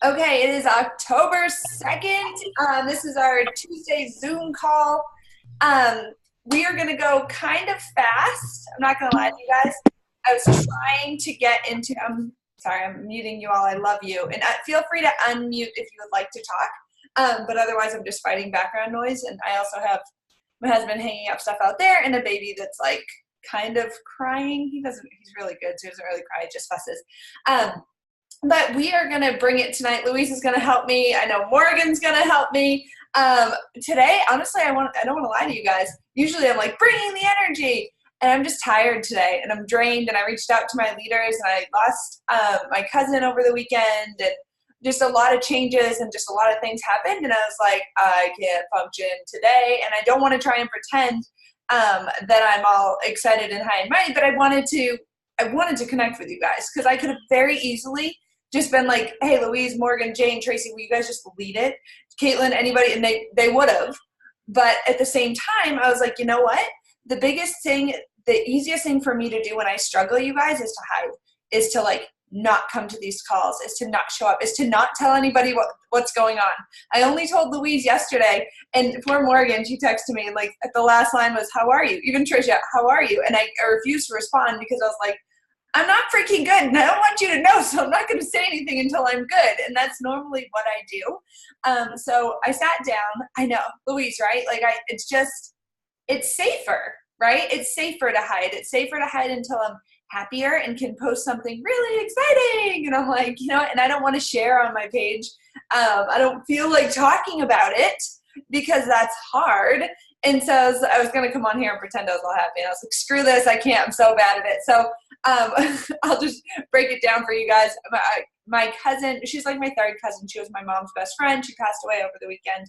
Okay, it is October 2nd. This is our Tuesday Zoom call. Um, we are going to go kind of fast. I'm not going to lie to you guys. I was trying to get into, sorry, I'm muting you all. I love you. And feel free to unmute if you would like to talk. But otherwise, I'm just fighting background noise. And I also have my husband hanging up stuff out there and a baby that's like kind of crying. He's really good, so he doesn't really cry, he just fusses. But we are going to bring it tonight. Louise is going to help me. I know Morgan's going to help me. Today, honestly, I don't want to lie to you guys. Usually I'm like bringing the energy, and I'm just tired today, and I'm drained, and I reached out to my leaders, and I lost my cousin over the weekend, and just a lot of changes and just a lot of things happened, and I was like, I can't function today, and I don't want to try and pretend that I'm all excited and high and mighty, but I wanted to connect with you guys, because I could have very easily just been like, hey, Louise, Morgan, Jane, Tracy, will you guys just lead it? Caitlin, anybody, and they would have. But at the same time, I was like, you know what? The easiest thing for me to do when I struggle, you guys, is to hide, is to like not come to these calls, is to not show up, is to not tell anybody what's going on. I only told Louise yesterday, and poor Morgan, she texted me, and like the last line was, how are you? Even Tricia, how are you? And I refused to respond because I was like, I'm not freaking good, and I don't want you to know, so I'm not going to say anything until I'm good, and that's normally what I do. So I sat down. I know, Louise, right? Like, it's safer, right? It's safer to hide. It's safer to hide until I'm happier and can post something really exciting, and I'm like, and I don't want to share on my page. I don't feel like talking about it because that's hard. And so I was going to come on here and pretend I was all happy. And I was like, screw this. I can't. I'm so bad at it. So I'll just break it down for you guys. My cousin, she's like my third cousin. She was my mom's best friend. She passed away over the weekend.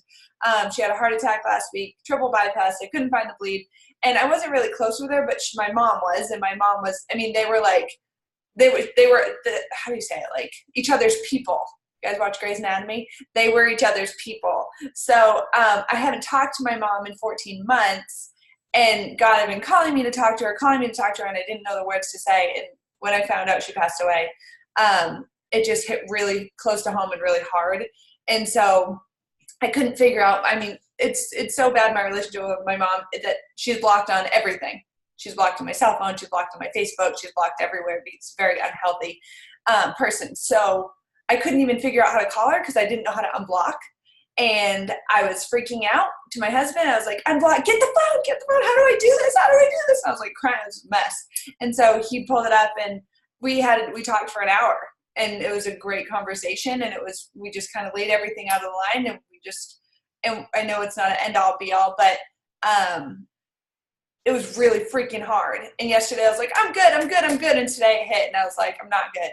She had a heart attack last week, triple bypass. They couldn't find the bleed. And I wasn't really close with her, but my mom was. And my mom was, they were like, how do you say it? Like each other's people. You guys watch Grey's Anatomy? They were each other's people. So I haven't talked to my mom in 14 months. And God had been calling me to talk to her, and I didn't know the words to say. And when I found out she passed away, it just hit really close to home and really hard. And so I couldn't figure out, it's so bad, my relationship with my mom, that she's blocked on everything. She's blocked on my cell phone. She's blocked on my Facebook. She's blocked everywhere. It's a very unhealthy person. So I couldn't even figure out how to call her because I didn't know how to unblock. And I was freaking out to my husband. I was like, unblock, get the phone. How do I do this? And I was like crying. It was a mess. And so he pulled it up, and we talked for an hour, and it was a great conversation. And we just kind of laid everything out of the line, and I know it's not an end all be all, but it was really freaking hard. And yesterday I was like, I'm good. And today it hit, and I was like, I'm not good.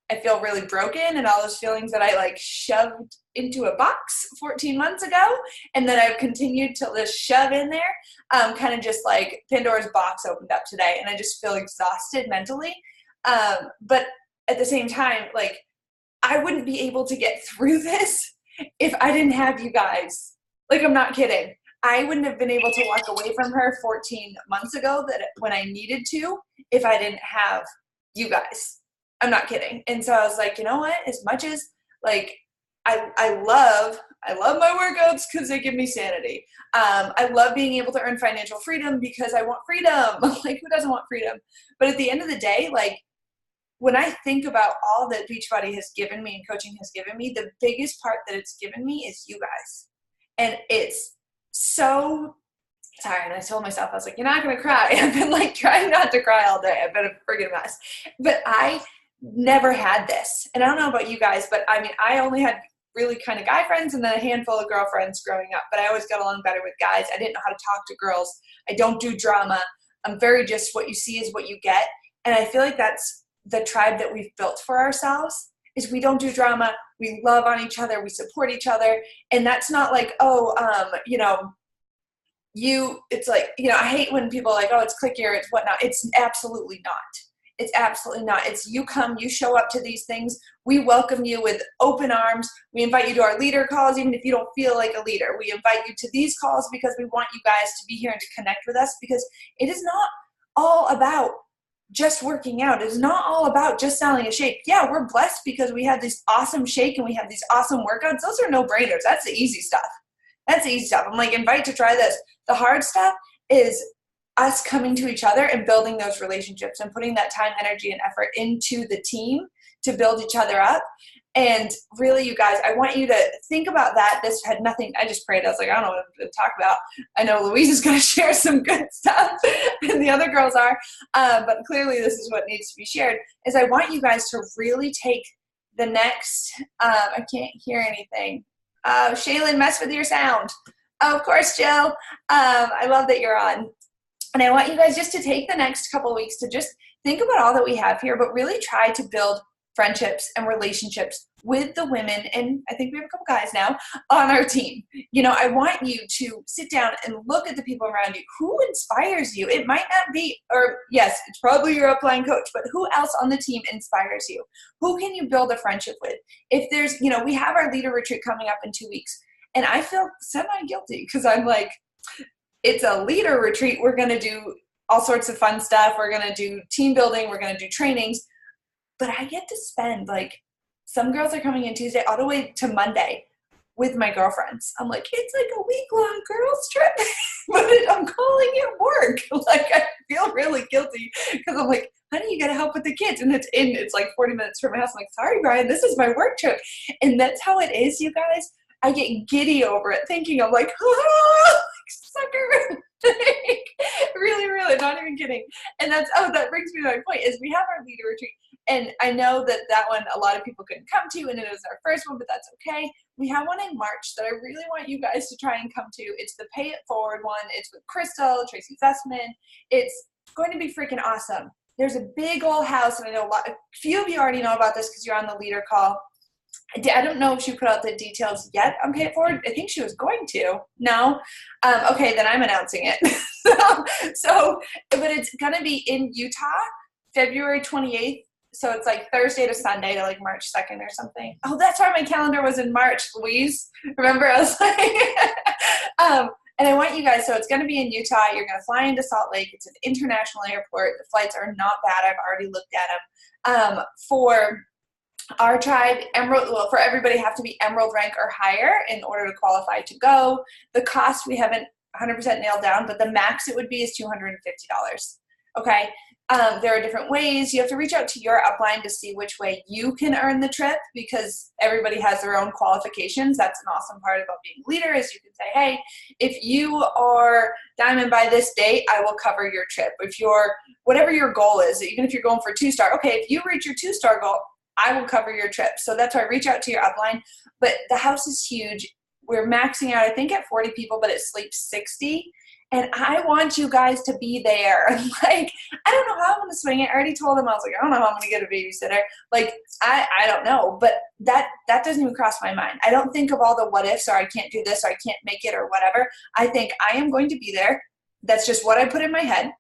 I feel really broken, and all those feelings that I like shoved into a box 14 months ago, and then I've continued to just shove in there, kind of just like Pandora's box opened up today, and I just feel exhausted mentally. But at the same time, like, I wouldn't be able to get through this if I didn't have you guys. Like, I'm not kidding. I wouldn't have been able to walk away from her 14 months ago when I needed to if I didn't have you guys. I'm not kidding. And so I was like, you know what? As much as like I love my workouts because they give me sanity. I love being able to earn financial freedom because I want freedom. Like, who doesn't want freedom? But at the end of the day, like, when I think about all that Beachbody has given me and coaching has given me, the biggest part that it's given me is you guys. And it's so sorry. And I told myself, I was like, you're not going to cry. I've been like trying not to cry all day. I've been a friggin' mess. But I never had this. And I don't know about you guys, but I only had really kind of guy friends and then a handful of girlfriends growing up, but I always got along better with guys. I didn't know how to talk to girls. I don't do drama. I'm very just what you see is what you get. And I feel like that's the tribe that we've built for ourselves, is we don't do drama. We love on each other. We support each other. And that's not like, it's like, I hate when people are like, oh, it's cliquier, it's whatnot. It's absolutely not. It's absolutely not. It's you come, you show up to these things. We welcome you with open arms. We invite you to our leader calls, even if you don't feel like a leader. We invite you to these calls because we want you guys to be here and to connect with us, because it is not all about just working out. It's not all about just selling a shake. Yeah, we're blessed because we have this awesome shake and we have these awesome workouts. Those are no-brainers. That's the easy stuff. That's the easy stuff. I'm like, invite to try this. The hard stuff is us coming to each other and building those relationships and putting that time, energy, and effort into the team to build each other up. And really, you guys, I want you to think about that. This had nothing, I just prayed. I was like, I don't know what to talk about. I know Louise is going to share some good stuff, and the other girls are, but clearly this is what needs to be shared, is I want you guys to really take the next, I can't hear anything. Shaylin, mess with your sound. Oh, of course, Jill. I love that you're on. And I want you guys just to take the next couple of weeks to just think about all that we have here, but really try to build friendships and relationships with the women, and I think we have a couple guys now on our team. You know, I want you to sit down and look at the people around you. Who inspires you? It might not be, or yes, it's probably your upline coach, but who else on the team inspires you? Who can you build a friendship with? If there's, you know, we have our leader retreat coming up in 2 weeks, and I feel semi-guilty because I'm like, it's a leader retreat. We're going to do all sorts of fun stuff. We're going to do team building. We're going to do trainings. But I get to spend, like, some girls are coming in Tuesday all the way to Monday with my girlfriends. I'm like, it's like a week-long girls trip, but I'm calling it work. Like, I feel really guilty because I'm like, honey, you got to help with the kids. And it's like 40 minutes from my house. I'm like, sorry, Brian, this is my work trip. And that's how it is, you guys. I get giddy over it, thinking I'm like, oh, sucker. Really, really, not even kidding. And that brings me to my point, is we have our leader retreat. And I know that one a lot of people couldn't come to, and it was our first one, but that's okay. We have one in March that I really want you guys to try and come to. It's the Pay It Forward one. It's with Crystal, Tracy Sussman. It's going to be freaking awesome. There's a big old house, and I know a few of you already know about this because you're on the leader call. I don't know if she put out the details yet on Pay It Forward. I think she was going to. No? Okay, then I'm announcing it. But it's going to be in Utah, February 28th. So it's like Thursday to Sunday to like March 2nd or something. Oh, that's why my calendar was in March, Louise. Remember, I was like, and I want you guys, so it's going to be in Utah. You're going to fly into Salt Lake. It's an international airport. The flights are not bad. I've already looked at them. For our tribe, for everybody have to be Emerald rank or higher in order to qualify to go. The cost we haven't 100% nailed down, but the max it would be is $250. Okay. There are different ways. You have to reach out to your upline to see which way you can earn the trip, because everybody has their own qualifications. That's an awesome part about being a leader, is you can say, hey, if you are diamond by this date, I will cover your trip. If whatever your goal is, even if you're going for 2-star, okay, if you reach your 2-star goal, I will cover your trip. So that's why I reach out to your upline. But the house is huge. We're maxing out, I think, at 40 people, but it sleeps 60. And I want you guys to be there. Like, I don't know how I'm going to swing it. I already told them, I was like, I don't know how I'm going to get a babysitter. Like, I don't know. But that doesn't even cross my mind. I don't think of all the what ifs, or I can't do this, or I can't make it, or whatever. I think I am going to be there. That's just what I put in my head.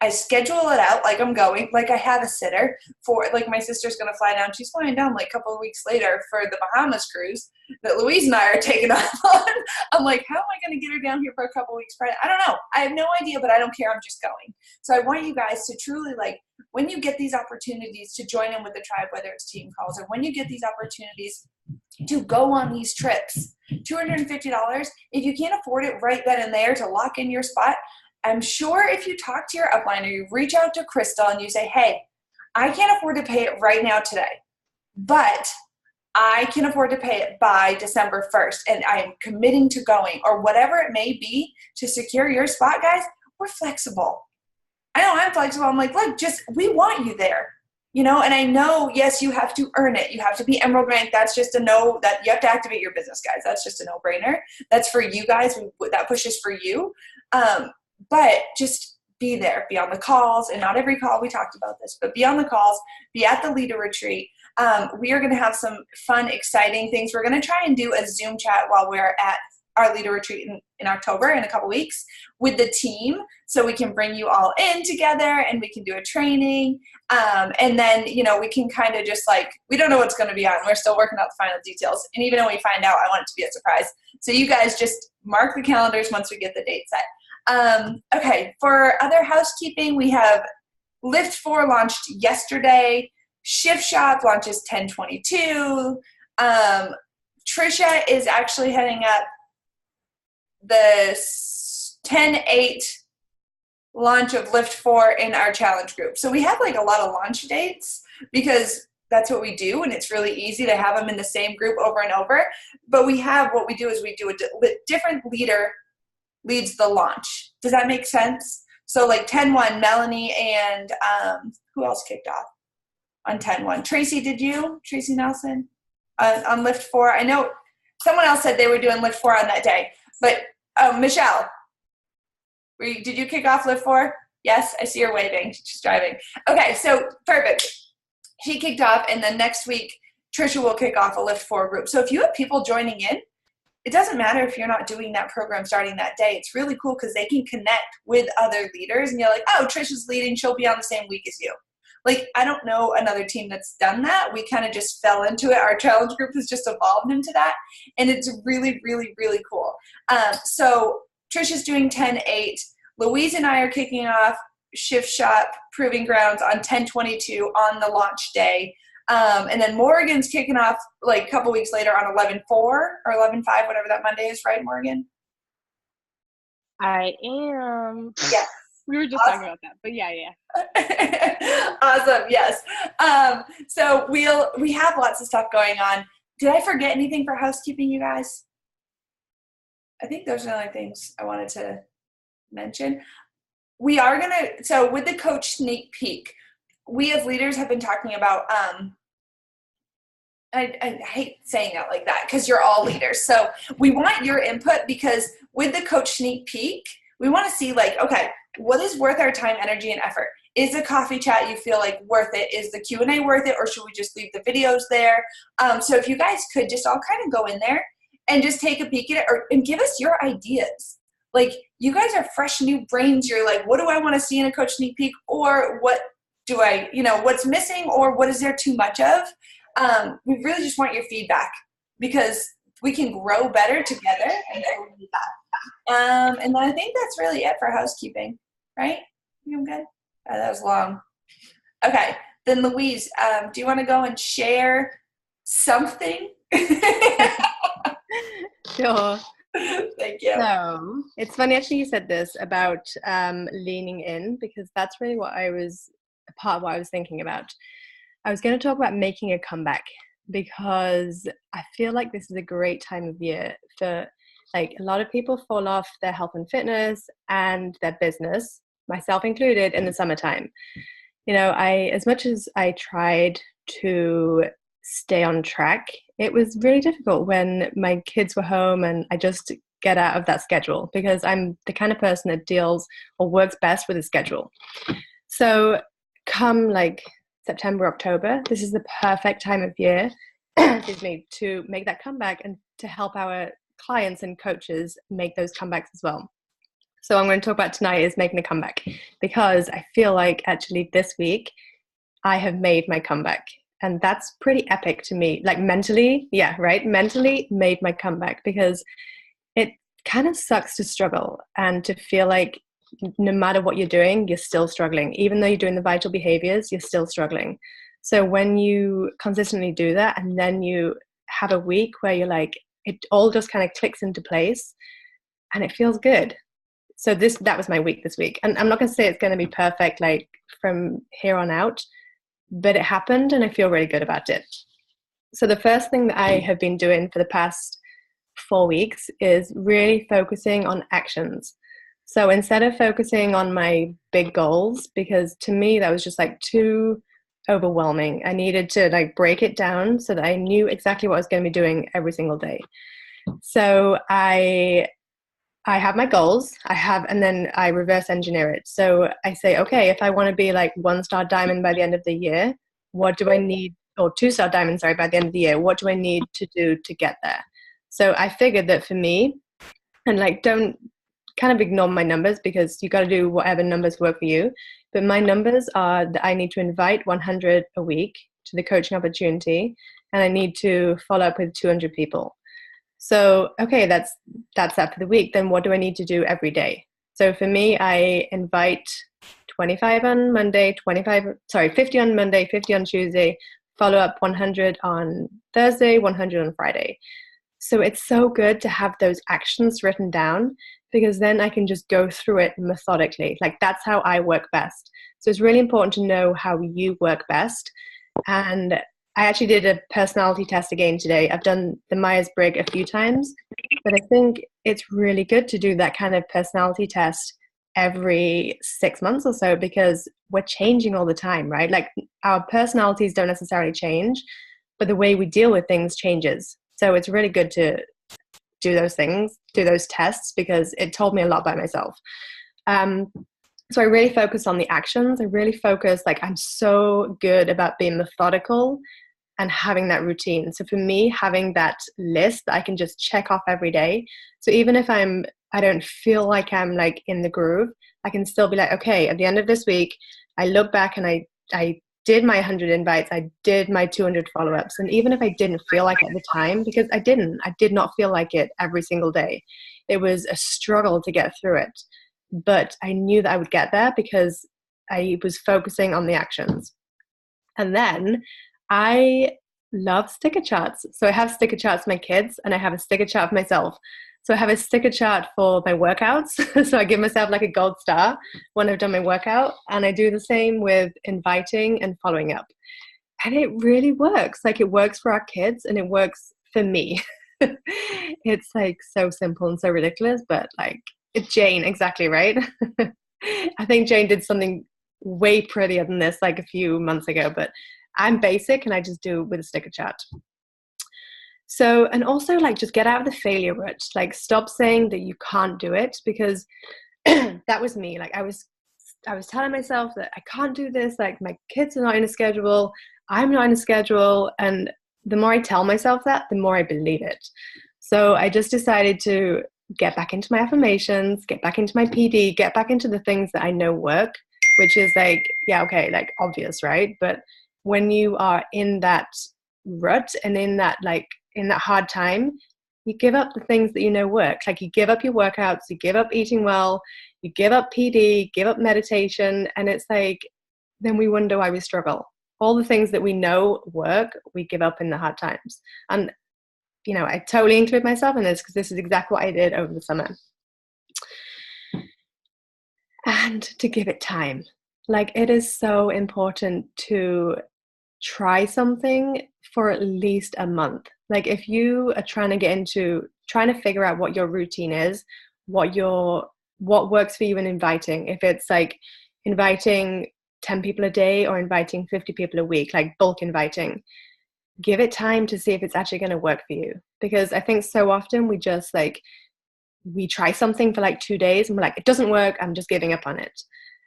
I schedule it out like I'm going, like I have a sitter for, like, my sister's going to fly down. She's flying down like a couple of weeks later for the Bahamas cruise that Louise and I are taking off on. I'm like, how am I going to get her down here for a couple of weeks? I don't know. I have no idea, but I don't care. I'm just going. So I want you guys to truly, like, when you get these opportunities to join in with the tribe, whether it's team calls, or when you get these opportunities to go on these trips, $250, if you can't afford it right then and there to lock in your spot, I'm sure if you talk to your upline or you reach out to Crystal and you say, hey, I can't afford to pay it right now today, but I can afford to pay it by December 1st, and I am committing to going, or whatever it may be to secure your spot, guys, we're flexible. I know I'm flexible. I'm like, look, we want you there, you know, and I know, yes, you have to earn it. You have to be Emerald rank. That's just a no, that you have to activate your business, guys. That's just a no-brainer. That's for you guys. That pushes for you. But just be there, be on the calls, and not every call, we talked about this, but be on the calls, be at the leader retreat. We are going to have some fun, exciting things. We're going to try and do a Zoom chat while we're at our leader retreat in October, in a couple weeks, with the team, so we can bring you all in together and we can do a training. And then, you know, we can kind of just, like, we don't know what's going to be on. We're still working out the final details. And even when we find out, I want it to be a surprise. So you guys just mark the calendars once we get the date set. Okay, for other housekeeping, we have Lift 4 launched yesterday. Shift Shop launches 10/22. Trisha is actually heading up the 10/8 launch of Lift 4 in our challenge group. So we have like a lot of launch dates because that's what we do, and it's really easy to have them in the same group over and over. But what we do is we do a different leader leads the launch. Does that make sense? So like 10/1, Melanie and who else kicked off on 10/1? Tracy, did you? Tracy Nelson on Lift 4? I know someone else said they were doing Lift 4 on that day. But Michelle, did you kick off Lift 4? Yes, I see her waving. She's driving. Okay, so perfect. She kicked off, and then next week, Trisha will kick off a Lift 4 group. So if you have people joining in, it doesn't matter if you're not doing that program starting that day. It's really cool because they can connect with other leaders, and you're like, oh, Trisha's leading. She'll be on the same week as you. Like, I don't know another team that's done that. We kind of just fell into it. Our challenge group has just evolved into that, and it's really, really, really cool. So Trisha's doing 10/8. Louise and I are kicking off Shift Shop Proving Grounds on 10/22 on the launch day. And then Morgan's kicking off like a couple weeks later on 11/4 or 11/5, whatever that Monday is, right, Morgan? I am. Yeah. We were just talking about that, but yeah. Awesome, yes. So we have lots of stuff going on. Did I forget anything for housekeeping, you guys? I think those are the only things I wanted to mention. We are so with the coach sneak peek, we as leaders have been talking about, I hate saying it like that because you're all leaders. So we want your input because with the coach sneak peek, we want to see like, okay, what is worth our time, energy, and effort? Is the coffee chat you feel like worth it? Is the Q&A worth it? Or should we just leave the videos there? So if you guys could just all kind of go in there and just take a peek at it and give us your ideas. Like, you guys are fresh new brains. You're like, what do I want to see in a coach sneak peek? Or what do I, what's missing? Or what is there too much of? We really just want your feedback because we can grow better together. And so we need that. And then I think that's really it for housekeeping, right? I'm good? That was long. Okay. Then Louise, do you want to go and share something? Sure. Thank you. So it's funny actually you said this about leaning in, because that's really what I was thinking about. I was going to talk about making a comeback because I feel like this is a great time of year for, like, a lot of people fall off their health and fitness and their business, myself included, in the summertime. As much as I tried to stay on track, it was really difficult when my kids were home and I just get out of that schedule, because I'm the kind of person that deals or works best with a schedule. So come like September, October, this is the perfect time of year excuse me, to make that comeback and to help our clients and coaches make those comebacks as well. So I'm going to talk about tonight is making a comeback, because I feel like actually this week I have made my comeback. And that's pretty epic to me. Like mentally, mentally made my comeback, because it kind of sucks to struggle and to feel like no matter what you're doing, you're still struggling. Even though you're doing the vital behaviors, you're still struggling. So when you consistently do that and then you have a week where you're like, it all just kind of clicks into place and it feels good. So that was my week this week. And I'm not going to say it's going to be perfect like from here on out, but it happened and I feel really good about it. So the first thing that I have been doing for the past 4 weeks is really focusing on actions. So instead of focusing on my big goals, because to me that was just like too overwhelming, I needed to like break it down so that I knew exactly what I was going to be doing every single day. So I have my goals, and then I reverse engineer it. So I say, okay, if I want to be like 1-star diamond by the end of the year, what do I need, or 2-star diamond, sorry, by the end of the year, what do I need to do to get there? So I figured that for me, and like, don't kind of ignore my numbers because you got to do whatever numbers work for you. But my numbers are that I need to invite 100 a week to the coaching opportunity, and I need to follow up with 200 people. So, okay, that's that for the week. Then what do I need to do every day? So for me, I invite 25 on Monday, 50 on Monday, 50 on Tuesday, follow up 100 on Thursday, 100 on Friday. So it's so good to have those actions written down, because then I can just go through it methodically. Like, that's how I work best. So it's really important to know how you work best. And I actually did a personality test again today. I've done the Myers-Briggs a few times, but I think it's really good to do that kind of personality test every 6 months or so, because we're changing all the time, right? Like, our personalities don't necessarily change, but the way we deal with things changes. So it's really good to do those things, do those tests, because it told me a lot about myself. So I really focused on the actions. I really focused, like, I'm so good about being methodical and having that routine. So for me, having that list that I can just check off every day. So even if I don't feel like I'm like in the groove, I can still be like, okay, at the end of this week, I look back and I did my 100 invites, I did my 200 follow-ups. And even if I didn't feel like it at the time, because I did not feel like it every single day. It was a struggle to get through it. But I knew that I would get there because I was focusing on the actions. And then I love sticker charts. So I have sticker charts for my kids, and I have a sticker chart for myself. So I have a sticker chart for my workouts. So I give myself like a gold star when I've done my workout. And I do the same with inviting and following up. And it really works. Like, it works for our kids and it works for me. It's like so simple and so ridiculous, but like, Jane, exactly right. I think Jane did something way prettier than this like a few months ago, but I'm basic and I just do it with a sticker chart. So, and also, like, just get out of the failure rut. Like, stop saying that you can't do it, because that was me. Like, I was telling myself that I can't do this. Like, my kids are not in a schedule. I'm not in a schedule. And the more I tell myself that, the more I believe it. So I just decided to get back into my affirmations, get back into my PD, get back into the things that I know work, which is like, yeah, okay, like obvious, right? But when you are in that rut and in that hard time, you give up the things that you know work. Like, you give up your workouts, you give up eating well, you give up PD, give up meditation, and it's like, then we wonder why we struggle. All the things that we know work, we give up in the hard times. And, you know, I totally include myself in this, because this is exactly what I did over the summer. And to give it time. Like, it is so important to try something for at least a month. Like, if you are trying to figure out what your routine is, what works for you in inviting, if it's like inviting 10 people a day or inviting 50 people a week, like bulk inviting, give it time to see if it's actually going to work for you. Because I think so often we just we try something for like 2 days and we're like, it doesn't work, I'm just giving up on it.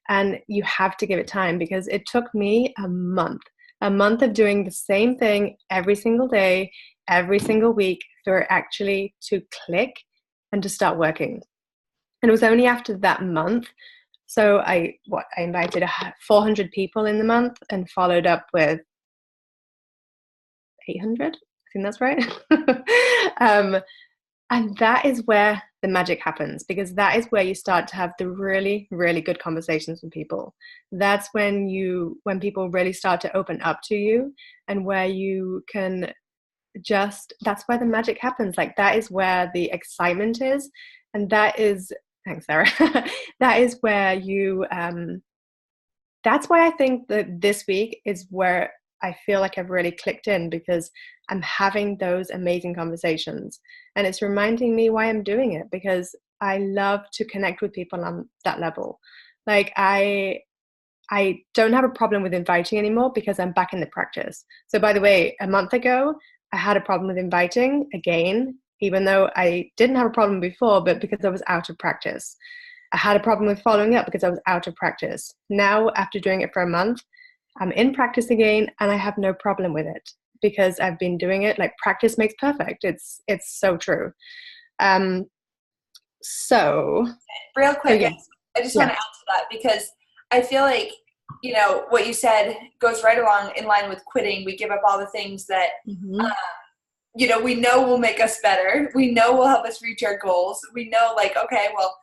And you have to give it time, because it took me a month of doing the same thing every single day, every single week, for it actually to click and to start working. And it was only after that month. So I invited 400 people in the month and followed up with 800. I think that's right. And that is where the magic happens, because that is where you start to have the really, really good conversations with people. That's when people really start to open up to you, and where you can that's where the magic happens. Like, that is where the excitement is. And that is, thanks, Sarah. That is where that's why I think that this week is where I feel like I've really clicked in, because I'm having those amazing conversations, and it's reminding me why I'm doing it, because I love to connect with people on that level. Like, I don't have a problem with inviting anymore, because I'm back in the practice. So, by the way, a month ago, I had a problem with inviting again, even though I didn't have a problem before, but because I was out of practice. I had a problem with following up because I was out of practice. Now, after doing it for a month, I'm in practice again, and I have no problem with it, because I've been doing it. Like, practice makes perfect. It's so true. So real quick, yeah. I just want to add to that, because I feel like, you know, what you said goes right along in line with quitting. We give up all the things that, you know, we know will make us better. We know will help us reach our goals. We know, like, okay, well,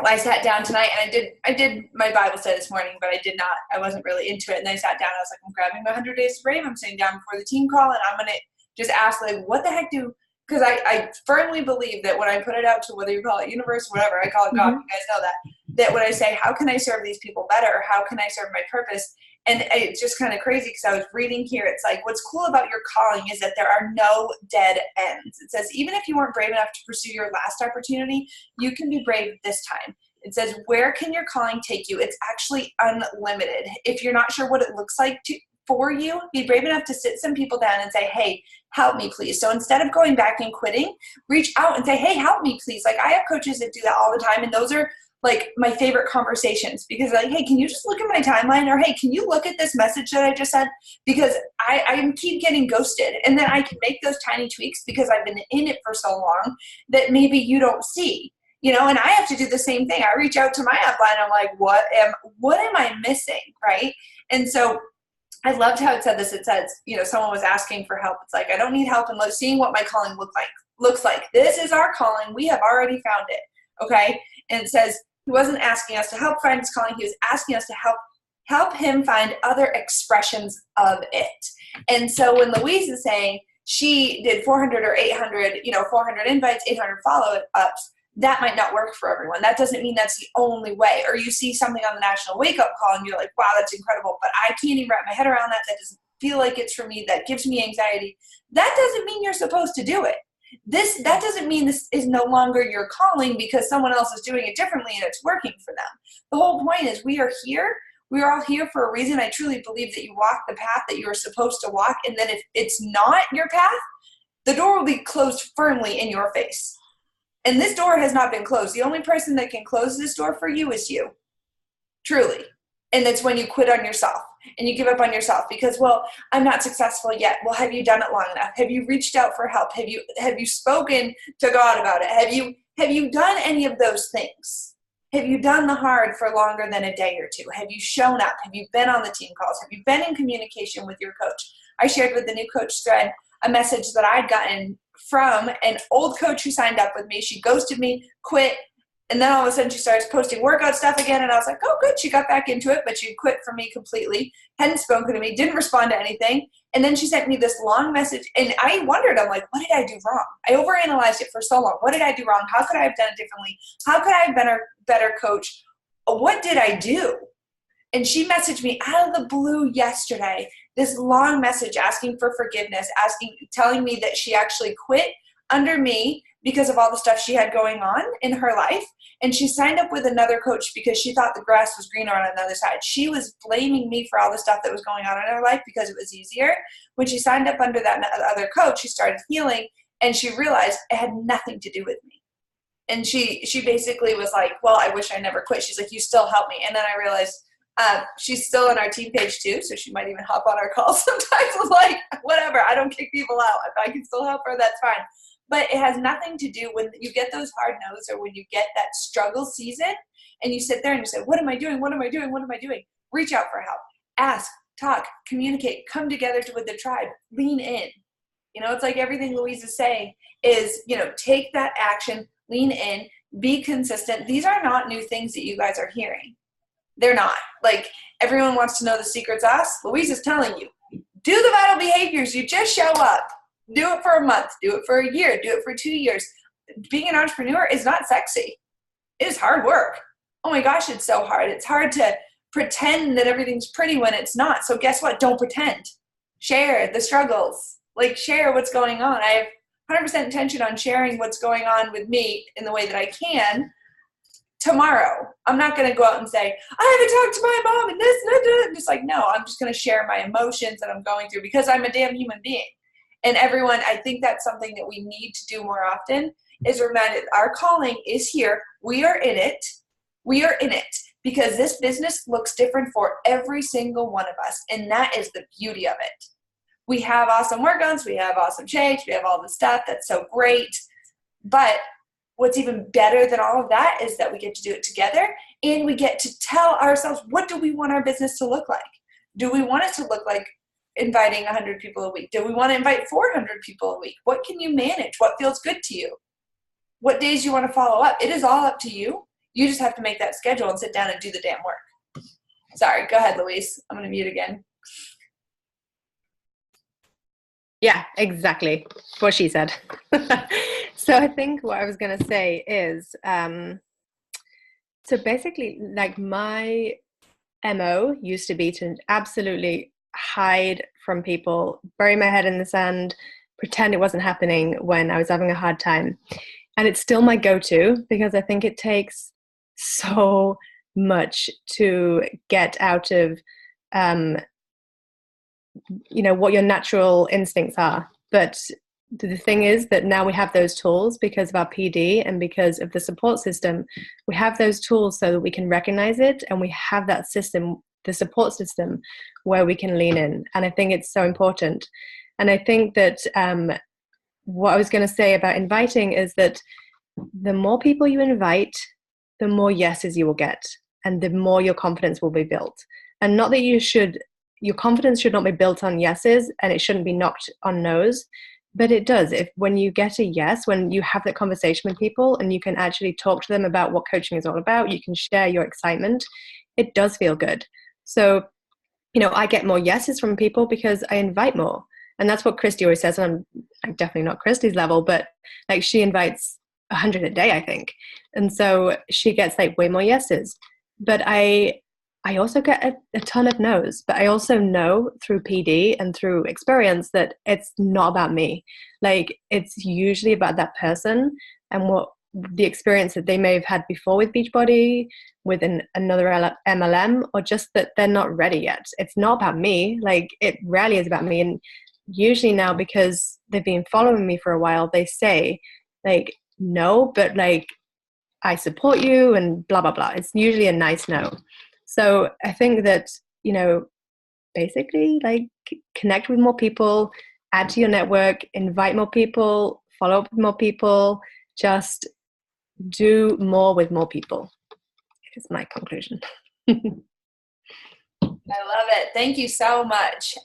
I sat down tonight and I did my Bible study this morning, but I wasn't really into it. And then I sat down, I was like, I'm grabbing my 100 Days to Brave. I'm sitting down before the team call and I'm going to just ask, like, what the heck because I firmly believe that when I put it out to, whether you call it universe, whatever, I call it God, you guys know that when I say, how can I serve these people better? How can I serve my purpose? And it's just kind of crazy because I was reading here. It's like, what's cool about your calling is that there are no dead ends. It says, even if you weren't brave enough to pursue your last opportunity, you can be brave this time. It says, where can your calling take you? It's actually unlimited. If you're not sure what it looks like for you, be brave enough to sit some people down and say, hey, help me, please. So instead of going back and quitting, reach out and say, hey, help me, please. Like, I have coaches that do that all the time, and those are like my favorite conversations, because like, hey, can you just look at my timeline? Or hey, can you look at this message that I just sent? Because I keep getting ghosted, and then I can make those tiny tweaks because I've been in it for so long that maybe you don't see. And I have to do the same thing. I reach out to my upline. I'm like, what am I missing, right? And so I loved how it said this. It says, someone was asking for help. It's like, I don't need help in seeing what my calling looks like. This is our calling. We have already found it, okay? And it says, he wasn't asking us to help find his calling. He was asking us to help him find other expressions of it. And so when Louise is saying she did 400 or 800, 400 invites, 800 follow-ups, that might not work for everyone. That doesn't mean that's the only way. Or you see something on the National Wake Up Call and you're like, wow, that's incredible, but I can't even wrap my head around that. That doesn't feel like it's for me. That gives me anxiety. That doesn't mean you're supposed to do it. That doesn't mean this is no longer your calling because someone else is doing it differently and it's working for them. The whole point is we are here. We are all here for a reason. I truly believe that you walk the path that you are supposed to walk, and then if it's not your path, the door will be closed firmly in your face. And this door has not been closed. The only person that can close this door for you is you, truly. And that's when you quit on yourself and you give up on yourself because, well, I'm not successful yet. Well, have you done it long enough? Have you reached out for help? Have you spoken to God about it? Have you done any of those things? Have you done the hard for longer than a day or two? Have you shown up? Have you been on the team calls? Have you been in communication with your coach? I shared with the new coach thread a message that I'd gotten from an old coach who signed up with me. She ghosted me, quit, and then all of a sudden she starts posting workout stuff again, and I was like, oh, good, she got back into it, but she quit for me completely, hadn't spoken to me, didn't respond to anything, and then she sent me this long message, and I wondered, I'm like, what did I do wrong? I overanalyzed it for so long. What did I do wrong? How could I have done it differently? How could I have been a better coach? What did I do? And she messaged me out of the blue yesterday, this long message asking for forgiveness, telling me that she actually quit under me because of all the stuff she had going on in her life. And she signed up with another coach because she thought the grass was greener on the other side. She was blaming me for all the stuff that was going on in her life because it was easier. When she signed up under that other coach, she started healing, and she realized it had nothing to do with me. And she basically was like, well, I wish I never quit. She's like, you still help me. And then I realized she's still on our team page too, so she might even hop on our calls sometimes. I'm like, whatever, I don't kick people out. If I can still help her, that's fine. But it has nothing to do when you get those hard no's or when you get that struggle season and you sit there and you say, what am I doing? What am I doing? What am I doing? Reach out for help. Ask, talk, communicate, come together with the tribe, lean in. It's like everything Louise is saying is, take that action, lean in, be consistent. These are not new things that you guys are hearing. They're not. Like, everyone wants to know the secret sauce. Louise is telling you, do the vital behaviors. You just show up. Do it for a month. Do it for a year. Do it for 2 years. Being an entrepreneur is not sexy. It is hard work. Oh my gosh, it's so hard. It's hard to pretend that everything's pretty when it's not. So guess what? Don't pretend. Share the struggles. Like, share what's going on. I have 100% intention on sharing what's going on with me in the way that I can. Tomorrow, I'm not going to go out and say, I haven't talked to my mom and this, I'm just like, no, I'm just going to share my emotions that I'm going through because I'm a damn human being. And everyone, I think that's something that we need to do more often is remember our calling is here. We are in it. We are in it because this business looks different for every single one of us. And that is the beauty of it. We have awesome workouts. We have awesome shakes. We have all the stuff that's so great. But what's even better than all of that is that we get to do it together and we get to tell ourselves, what do we want our business to look like? Do we want it to look like inviting 100 people a week? Do we want to invite 400 people a week? What can you manage? What feels good to you? What days you want to follow up? It is all up to you. You just have to make that schedule and sit down and do the damn work. Sorry, go ahead, Louise. I'm going to mute again. Yeah, exactly what she said. So I think what I was going to say is, so basically, like, my MO used to be to absolutely hide from people, bury my head in the sand, pretend it wasn't happening when I was having a hard time. And it's still my go-to because I think it takes so much to get out of what your natural instincts are. But the thing is that now we have those tools because of our PD and because of the support system. We have those tools so that we can recognize it, and we have that system, the support system, where we can lean in. And I think it's so important. And I think that what I was going to say about inviting is that the more people you invite, the more yeses you will get, and the more your confidence will be built. And not that your confidence should not be built on yeses, and it shouldn't be knocked on no's, but it does. When you get a yes, when you have that conversation with people and you can actually talk to them about what coaching is all about, you can share your excitement, it does feel good. So, I get more yeses from people because I invite more. And that's what Christy always says. And I'm definitely not Christy's level, but like, she invites 100 a day, I think. And so she gets like way more yeses. But I also get a ton of no's, but I also know through PD and through experience that it's not about me. Like, it's usually about that person and what the experience that they may have had before with Beachbody, with another MLM, or just that they're not ready yet. It's not about me. Like, it rarely is about me. And usually now, because they've been following me for a while, they say like, no, but like, I support you and blah, blah, blah. It's usually a nice no. So I think that, basically, like, connect with more people, add to your network, invite more people, follow up with more people, just do more with more people, is my conclusion. I love it. Thank you so much.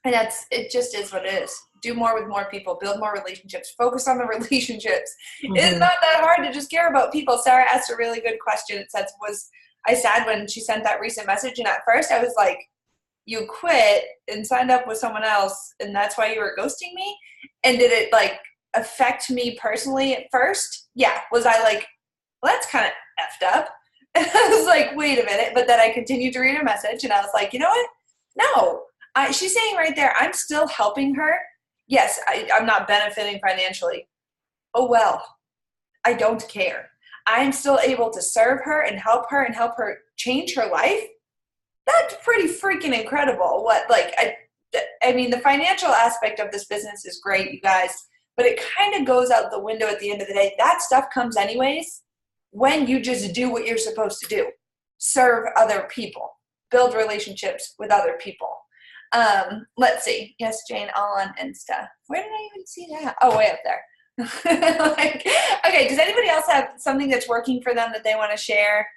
And it just is what it is. Do more with more people, build more relationships, focus on the relationships. Mm-hmm. It's not that hard to just care about people. Sarah asked a really good question. It says, was I sad when she sent that recent message? And at first I was like, you quit and signed up with someone else, and that's why you were ghosting me? And did it like affect me personally at first? Yeah. Was I like, well, that's kind of effed up? And I was like, wait a minute. But then I continued to read her message, and I was like, you know what? No. She's saying right there, I'm still helping her. Yes, I'm not benefiting financially. Oh, well, I don't care. I'm still able to serve her and help her change her life. That's pretty freaking incredible. I mean, the financial aspect of this business is great, you guys, but it kind of goes out the window at the end of the day. That stuff comes anyways when you just do what you're supposed to do. Serve other people. Build relationships with other people. Let's see. Yes, Jane, all on Insta. Where did I even see that? Oh, way up there. Okay, does anybody else have something that's working for them that they want to share?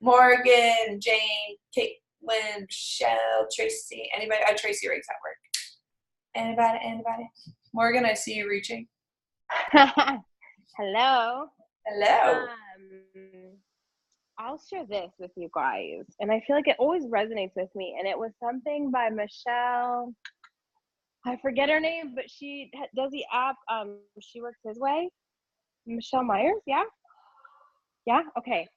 Morgan, Jane, Caitlin, Michelle, Tracy, anybody? Tracy Riggs at work. Anybody? Morgan, I see you reaching. Hello. Hello. I'll share this with you guys, and I feel like it always resonates with me, and it was something by Michelle. I forget her name, but she does the app. She works his way. Michelle Myers, yeah? Okay.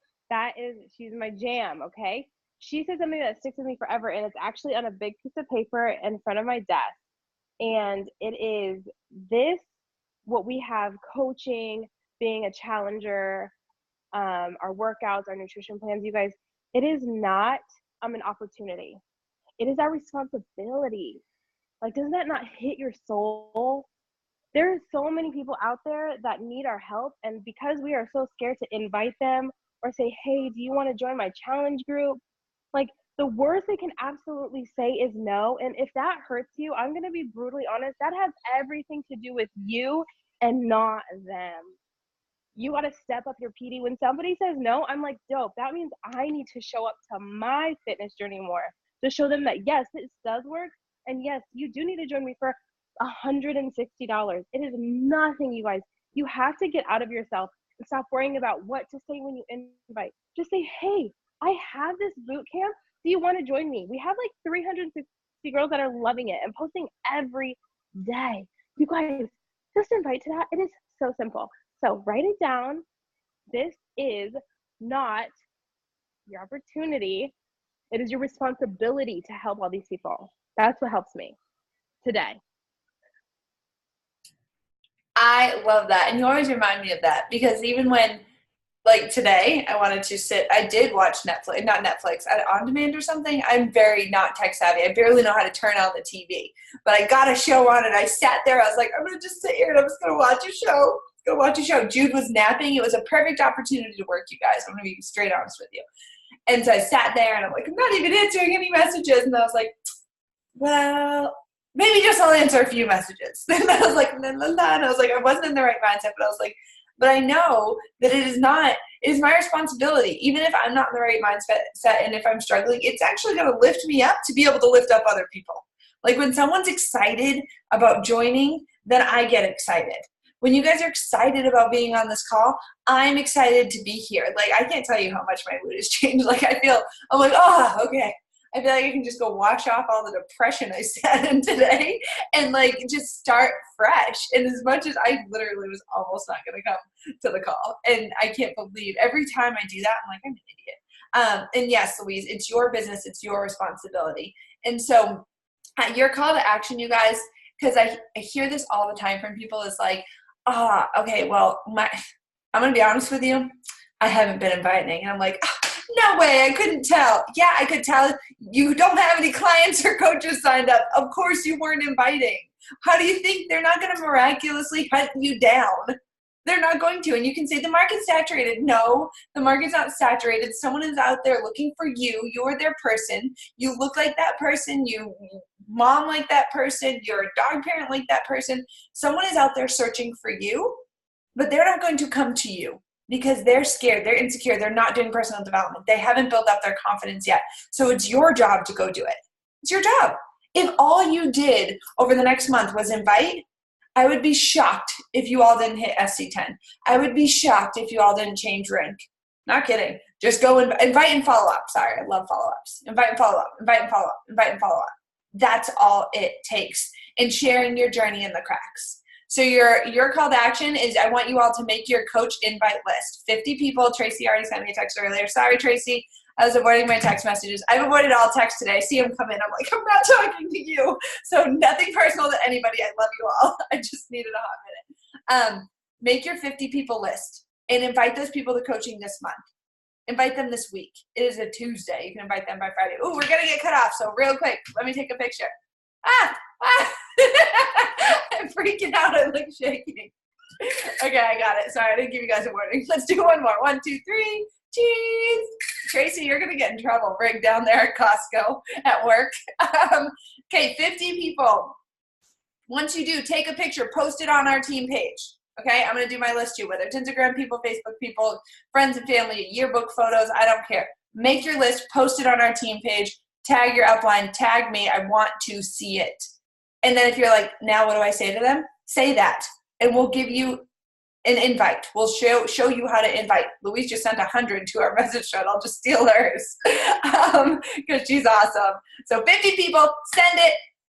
She's my jam, okay? She said something that sticks with me forever, and it's actually on a big piece of paper in front of my desk. And it is this, what we have, coaching, being a challenger, our workouts, our nutrition plans, you guys, it is not an opportunity. It is our responsibility. Like, doesn't that not hit your soul? There are so many people out there that need our help, and because we are so scared to invite them or say, hey, do you want to join my challenge group? Like, the worst they can absolutely say is no. And if that hurts you, I'm going to be brutally honest, that has everything to do with you and not them. You got to step up your PD. When somebody says no, I'm like, dope. That means I need to show up to my fitness journey more to show them that, yes, this does work. And yes, you do need to join me for $160. It is nothing, you guys. You have to get out of yourself. Stop worrying about what to say when you invite. Just say, hey, I have this boot camp. Do you want to join me? We have like 360 girls that are loving it and posting every day. You guys, just invite to that. It is so simple. So write it down. This is not your opportunity. It is your responsibility to help all these people. That's what helps me today. I love that. And you always remind me of that, because even when, like today, I did watch Netflix, not Netflix, on demand or something. I'm very not tech savvy. I barely know how to turn on the TV, but I got a show on and I sat there. I was like, I'm going to just sit here and I'm just going to watch a show. Jude was napping. It was a perfect opportunity to work, you guys. I'm going to be straight honest with you. And so I sat there and I'm like, I'm not even answering any messages. And I was like, well, maybe just I'll answer a few messages. And I was like, la, la, la. And I was like, I wasn't in the right mindset, but I was like, but I know that it is my responsibility. Even if I'm not in the right mindset and if I'm struggling, it's actually going to lift me up to be able to lift up other people. Like when someone's excited about joining, then I get excited. When you guys are excited about being on this call, I'm excited to be here. Like, I can't tell you how much my mood has changed. Like, I'm like, oh, okay. I feel like I can just go wash off all the depression I sat in today and, like, just start fresh. And as much as I literally was almost not going to come to the call, and I can't believe every time I do that, I'm like, I'm an idiot. And yes, Louise, it's your business. It's your responsibility. And so your call to action, you guys, because I hear this all the time from people, is like, okay, well, I'm going to be honest with you. I haven't been inviting. And I'm like, no way, I couldn't tell. Yeah, I could tell. You don't have any clients or coaches signed up. Of course you weren't inviting. How do you think they're not going to miraculously hunt you down? They're not going to. And you can say the market's saturated. No, the market's not saturated. Someone is out there looking for you. You're their person. You look like that person. You mom like that person. You're a dog parent like that person. Someone is out there searching for you, but they're not going to come to you because they're scared. They're insecure. They're not doing personal development. They haven't built up their confidence yet. So it's your job to go do it. It's your job. If all you did over the next month was invite, I would be shocked if you all didn't hit SC10. I would be shocked if you all didn't change rank. Not kidding. Just go invite and follow up. Sorry, I love follow-ups. Invite and follow up. Invite and follow up. Invite and follow up. That's all it takes in sharing your journey in the cracks. So your call to action is, I want you all to make your coach invite list. 50 people. Tracy already sent me a text earlier. Sorry, Tracy. I was avoiding my text messages. I've avoided all texts today. I see them come in. I'm like, I'm not talking to you. So nothing personal to anybody. I love you all. I just needed a hot minute. Make your 50 people list and invite those people to coaching this month. Invite them this week. It is a Tuesday. You can invite them by Friday. Ooh, we're going to get cut off. So real quick, let me take a picture. I'm freaking out. I'm like shaking. Okay, I got it. Sorry, I didn't give you guys a warning. Let's do one more. 1, 2, 3. Cheese. Tracy, you're going to get in trouble right down there at Costco at work. Okay, 50 people. Once you do, take a picture, post it on our team page. Okay, I'm going to do my list too, whether it's Instagram people, Facebook people, friends and family, yearbook photos, I don't care. Make your list, post it on our team page, tag your upline, tag me. I want to see it. And then if you're like, now what do I say to them? Say that, and we'll give you an invite. We'll show you how to invite. Louise just sent 100 to our message thread. I'll just steal hers because she's awesome. So 50 people, send it,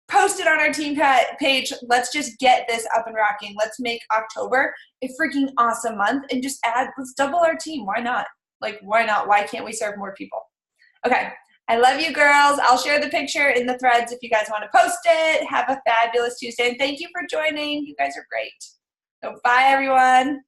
post it on our team page. Let's just get this up and rocking. Let's make October a freaking awesome month and just let's double our team. Why not? Like, why not? Why can't we serve more people? Okay. I love you girls. I'll share the picture in the threads if you guys want to post it. Have a fabulous Tuesday. And thank you for joining. You guys are great. So bye, everyone.